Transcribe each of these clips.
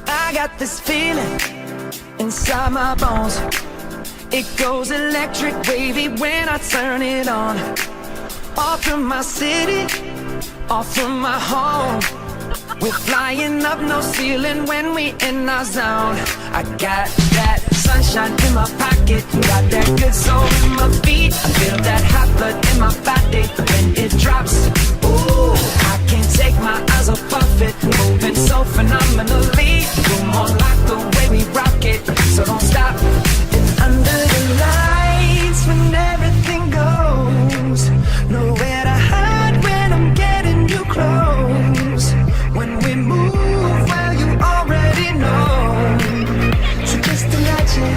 I got this feeling inside my bones. It goes electric wavy when I turn it on. Off from my city, off from my home. We're flying up, no ceiling when we in our zone. I got that sunshine in my pocket, got that good soul in my feet. I feel that hot blood in my body when it drops. Ooh, I can't take my eyes off of it, moving so phenomenally. You're more like the way we rock it, so don't stop. And under the lights when everything goes, nowhere to hide when I'm getting you close. When we move, well, you already know. So just imagine.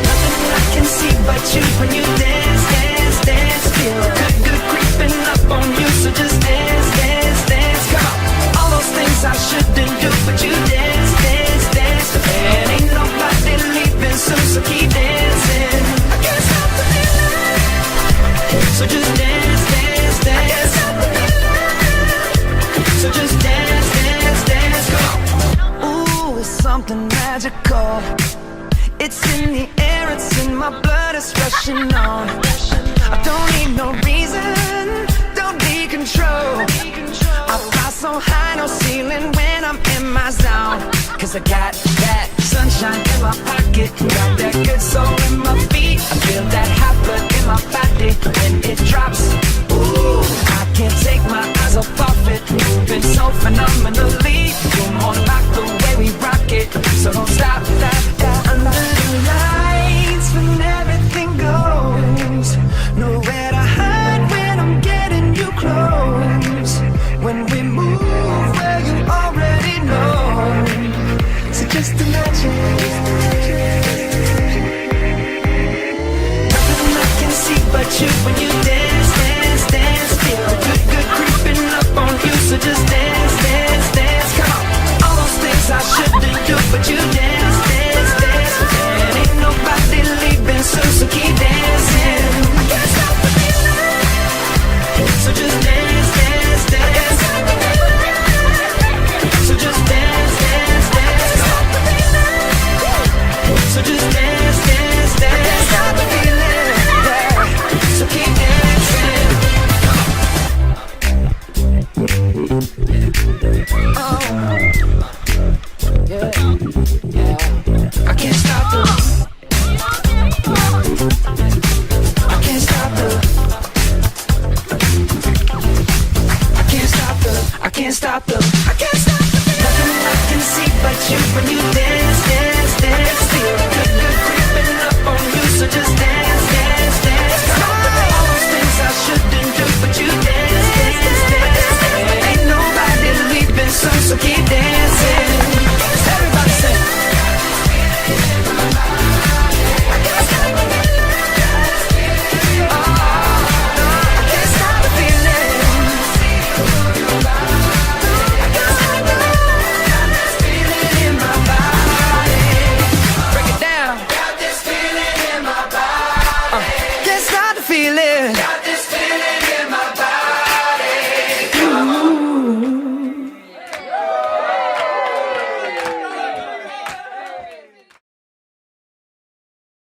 Nothing I can see but you when you dance, dance, dance. Feel good, good creeping up on you. So just dance, dance, dance. Come on. All those things I shouldn't do, but you dance, dance, dance. And ain't nobody leaving soon, so keep dancing. I can't stop the feeling. So just dance, dance, dance. So just dance, dance, dance, go. Ooh, it's something magical. It's in the air, it's in my blood, it's rushing on. I don't need no reason, don't be control. I fly so high, no ceiling when I'm in my zone. Cause I got that sunshine in my pocket, got that good soul in my